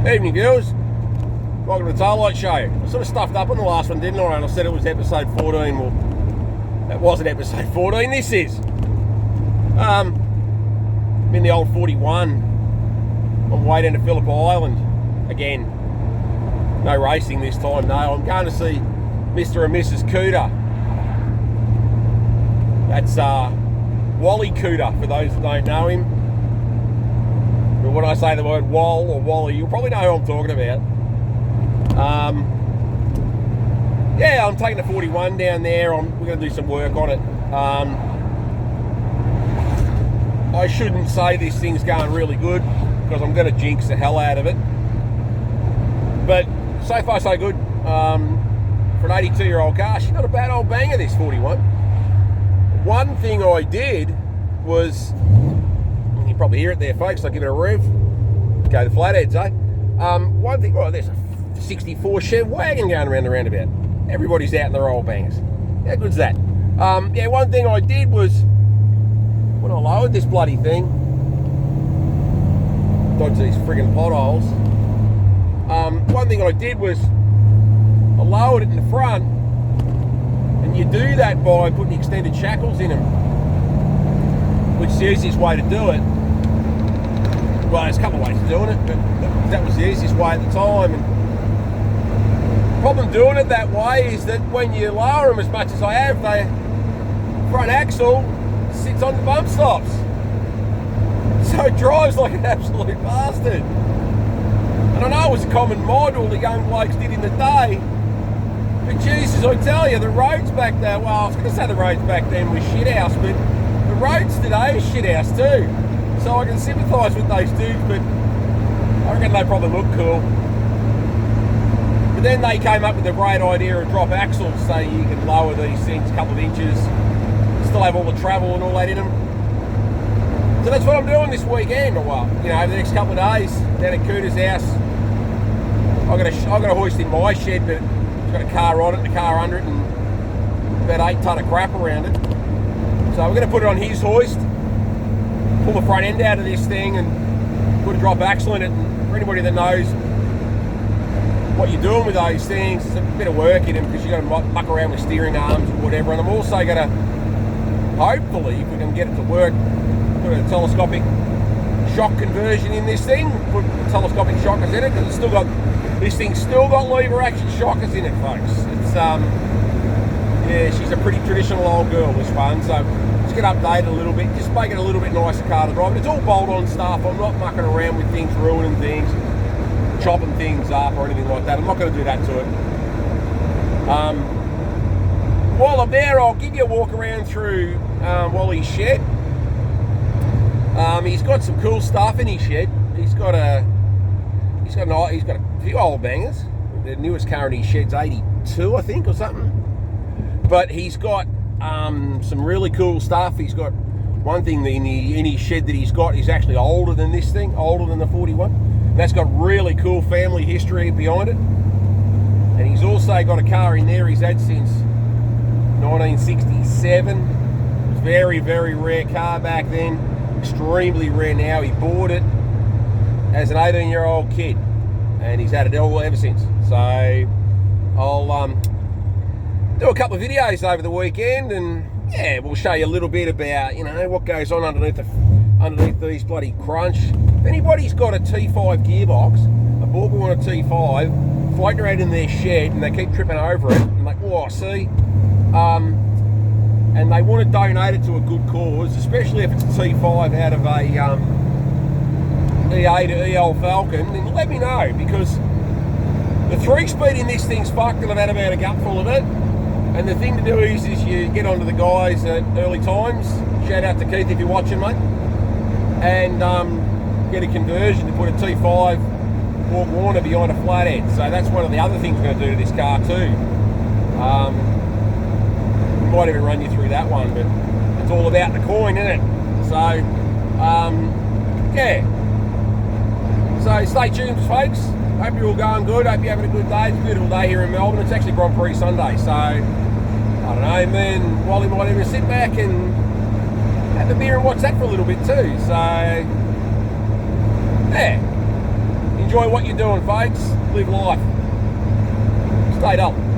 Evening viewers, welcome to the Taillight Show. I sort of stuffed up on the last one, didn't I? And I said it was episode 14. Well, that wasn't episode 14, this is. I'm in the old 41 on the way down to Phillip Island. Again, no racing this time, no. I'm going to see Mr. and Mrs. Cooter. That's Wally Cooter, for those that don't know him. But when I say the word Wall or Wally, you'll probably know who I'm talking about. Yeah, I'm taking the 41 down there. We're going to do some work on it. I shouldn't say this thing's going really good because I'm going to jinx the hell out of it. But so far so good. For an 82-year-old car, she's not a bad old banger, this 41. One thing I did was, you can probably hear it there, folks. I'll give it a rev. Go the flatheads, eh? One thing, well, there's a 64 Chev wagon going around the roundabout. Everybody's out in their old bangers. How good's that? Yeah, one thing I did was, when I lowered this bloody thing, dodge these friggin' potholes. One thing I did was, I lowered it in the front, and you do that by putting extended shackles in them, which is the easiest way to do it. Well, there's a couple of ways of doing it, but that was the easiest way at the time. And the problem doing it that way is that when you lower them as much as I have, the front axle sits on the bump stops. So it drives like an absolute bastard. And I know it was a common mod all the young blokes did in the day, but Jesus, I tell you, the roads back there, well, I was going to say the roads back then were shithouse, but the roads today are shithouse too. So I can sympathise with those dudes, but I reckon they probably look cool. But then they came up with the great idea of drop axles so you can lower these things a couple of inches, still have all the travel and all that in them. So that's what I'm doing this weekend, or well, you know, over the next couple of days down at Cooter's house. I've got a hoist in my shed, but it's got a car on it, and a car under it, and about 8 tonne of crap around it. So we're going to put it on his hoist, pull the front end out of this thing and put a drop axle in it. And for anybody that knows what you're doing with those things, it's a bit of work in them because you've got to muck around with steering arms or whatever. And I'm also going to, hopefully, if we can get it to work, put a telescopic shock conversion in this thing, put telescopic shockers in it, because it's still got, this thing's still got lever action shockers in it, folks. It's, yeah, she's a pretty traditional old girl, this one, so just get updated a little bit, just make it a little bit nicer car to drive. And it's all bolt-on stuff. I'm not mucking around with things, ruining things, chopping things up or anything like that. I'm not going to do that to it. While I'm there, I'll give you a walk around through Wally's shed. He's got some cool stuff in his shed. He's got a few old bangers. The newest car in his shed's 82, I think, or something. But he's got some really cool stuff. He's got one thing in his shed that he's got is actually older than this thing, older than the 41. And that's got really cool family history behind it. And he's also got a car in there he's had since 1967. It was a very, very rare car back then. Extremely rare now. He bought it as an 18-year-old kid, and he's had it all ever since. So I'll do a couple of videos over the weekend, and yeah, we'll show you a little bit about, you know, what goes on underneath these bloody crunch. If anybody's got a T5 gearbox, a Borg-Warner T5, floating around in their shed, and they keep tripping over it, and like, oh, I see, and they want to donate it to a good cause, especially if it's a T5 out of a E8 to EL Falcon, then let me know, because the 3-speed in this thing's fucked, and I've had about a gutful of it. And the thing to do is you get onto the guys at Early Times, shout out to Keith if you're watching, mate, and get a conversion to put a T5 Borg-Warner behind a flathead. So that's one of the other things we're going to do to this car too. We might even run you through that one, but it's all about the coin, isn't it? So, yeah. So stay tuned, folks. Hope you're all going good. Hope you're having a good day. It's a beautiful day here in Melbourne. It's actually Grand Prix Sunday, so I don't know, man. Wally might even sit back and have a beer and watch that for a little bit too. So, yeah. Enjoy what you're doing, folks. Live life. Stay up.